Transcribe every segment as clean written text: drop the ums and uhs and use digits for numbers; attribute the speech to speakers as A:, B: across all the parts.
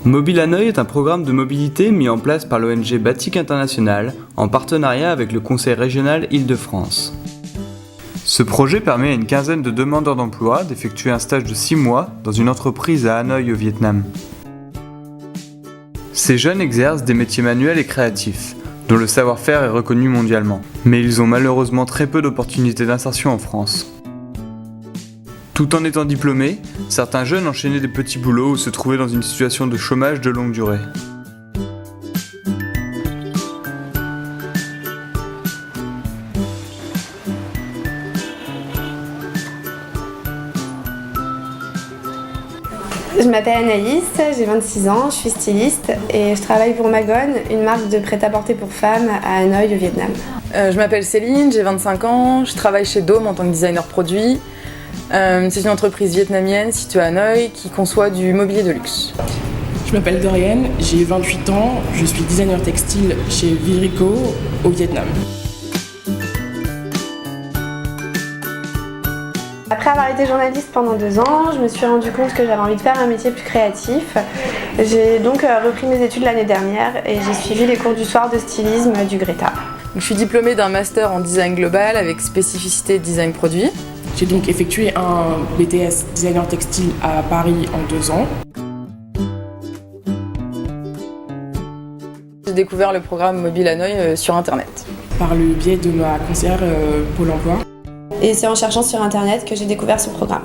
A: Mobile Hanoï est un programme de mobilité mis en place par l'ONG Batik International en partenariat avec le Conseil régional Île-de-France. Ce projet permet à une quinzaine de demandeurs d'emploi d'effectuer un stage de 6 mois dans une entreprise à Hanoï au Vietnam. Ces jeunes exercent des métiers manuels et créatifs, dont le savoir-faire est reconnu mondialement. Mais ils ont malheureusement très peu d'opportunités d'insertion en France. Tout en étant diplômés, certains jeunes enchaînaient des petits boulots ou se trouvaient dans une situation de chômage de longue durée.
B: Je m'appelle Anaïs, j'ai 26 ans, je suis styliste et je travaille pour Magon, une marque de prêt-à-porter pour femmes à Hanoï au Vietnam.
C: Je m'appelle Céline, j'ai 25 ans, je travaille chez Dome en tant que designer produit. C'est une entreprise vietnamienne située à Hanoï qui conçoit du mobilier de luxe.
D: Je m'appelle Dorian, j'ai 28 ans, je suis designer textile chez Virico au Vietnam.
B: Après avoir été journaliste pendant 2 ans, je me suis rendu compte que j'avais envie de faire un métier plus créatif. J'ai donc repris mes études l'année dernière et j'ai suivi les cours du soir de stylisme du Greta.
C: Je suis diplômée d'un master en design global avec spécificité design produit.
D: J'ai donc effectué un BTS designer textile à Paris en 2 ans.
C: J'ai découvert le programme Mobile Hanoï sur internet.
D: Par le biais de ma conseillère Pôle emploi.
B: Et c'est en cherchant sur internet que j'ai découvert ce programme.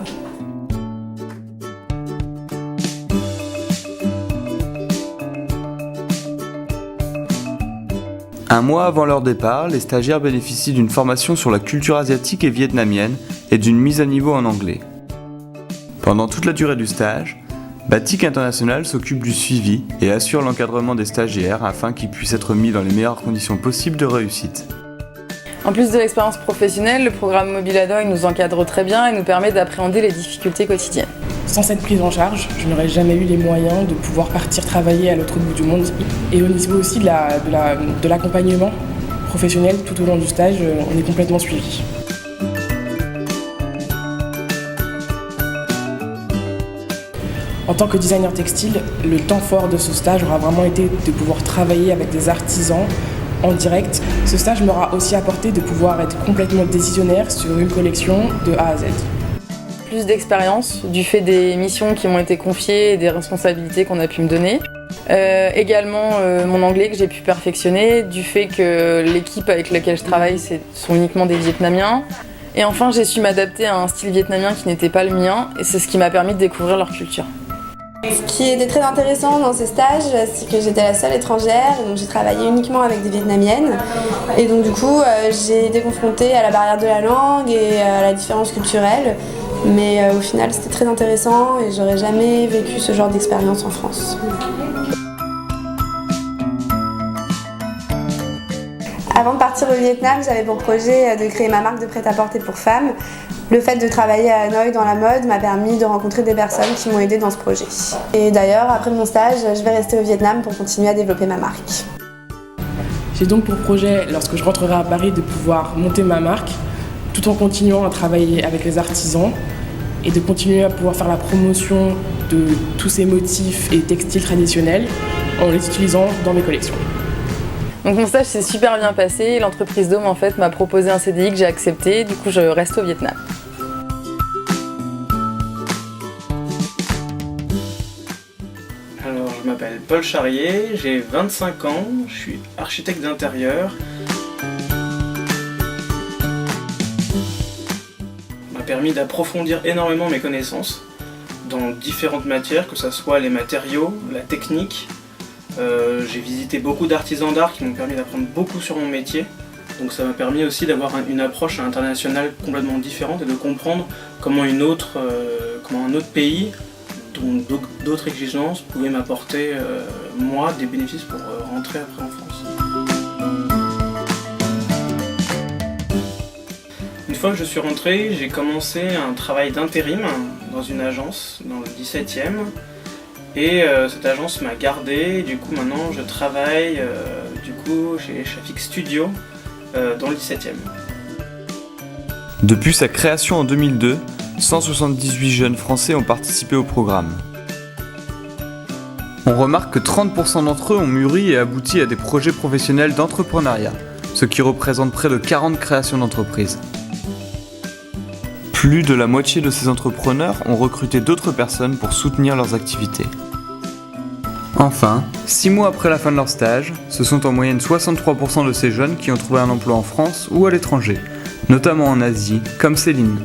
A: Un mois avant leur départ, les stagiaires bénéficient d'une formation sur la culture asiatique et vietnamienne et d'une mise à niveau en anglais. Pendant toute la durée du stage, Batik International s'occupe du suivi et assure l'encadrement des stagiaires afin qu'ils puissent être mis dans les meilleures conditions possibles de réussite.
C: En plus de l'expérience professionnelle, le programme Mobile Hanoï nous encadre très bien et nous permet d'appréhender les difficultés quotidiennes.
D: Sans cette prise en charge, je n'aurais jamais eu les moyens de pouvoir partir travailler à l'autre bout du monde. Et au niveau aussi de l'accompagnement professionnel tout au long du stage, on est complètement suivi. En tant que designer textile, le temps fort de ce stage aura vraiment été de pouvoir travailler avec des artisans en direct. Ce stage m'aura aussi apporté de pouvoir être complètement décisionnaire sur une collection de A à Z.
C: Plus d'expérience du fait des missions qui m'ont été confiées et des responsabilités qu'on a pu me donner. Également mon anglais que j'ai pu perfectionner, du fait que l'équipe avec laquelle je travaille sont uniquement des Vietnamiens. Et enfin j'ai su m'adapter à un style vietnamien qui n'était pas le mien et c'est ce qui m'a permis de découvrir leur culture.
B: Ce qui était très intéressant dans ces stages, c'est que j'étais la seule étrangère, donc j'ai travaillé uniquement avec des Vietnamiennes. Et donc du coup, j'ai été confrontée à la barrière de la langue et à la différence culturelle. Mais au final, c'était très intéressant et j'aurais jamais vécu ce genre d'expérience en France. Avant de partir au Vietnam, j'avais pour projet de créer ma marque de prêt-à-porter pour femmes. Le fait de travailler à Hanoï dans la mode m'a permis de rencontrer des personnes qui m'ont aidée dans ce projet. Et d'ailleurs, après mon stage, je vais rester au Vietnam pour continuer à développer ma marque.
D: J'ai donc pour projet, lorsque je rentrerai à Paris, de pouvoir monter ma marque, tout en continuant à travailler avec les artisans et de continuer à pouvoir faire la promotion de tous ces motifs et textiles traditionnels en les utilisant dans mes collections.
C: Donc mon stage s'est super bien passé, l'entreprise Dome en fait m'a proposé un CDI que j'ai accepté, du coup je reste au Vietnam.
E: Alors je m'appelle Paul Charrier, j'ai 25 ans, je suis architecte d'intérieur. Ça m'a permis d'approfondir énormément mes connaissances dans différentes matières, que ce soit les matériaux, la technique. J'ai visité beaucoup d'artisans d'art qui m'ont permis d'apprendre beaucoup sur mon métier. Donc ça m'a permis aussi d'avoir une approche internationale complètement différente et de comprendre comment un autre pays, dont d'autres exigences, pouvaient m'apporter, moi, des bénéfices pour rentrer après en France. Une fois que je suis rentré, j'ai commencé un travail d'intérim dans une agence dans le 17e. Et cette agence m'a gardé, du coup maintenant je travaille chez Shafik Studio dans le 17e.
A: Depuis sa création en 2002, 178 jeunes Français ont participé au programme. On remarque que 30% d'entre eux ont mûri et abouti à des projets professionnels d'entrepreneuriat, ce qui représente près de 40 créations d'entreprises. Plus de la moitié de ces entrepreneurs ont recruté d'autres personnes pour soutenir leurs activités. Enfin, 6 mois après la fin de leur stage, ce sont en moyenne 63% de ces jeunes qui ont trouvé un emploi en France ou à l'étranger, notamment en Asie, comme Céline.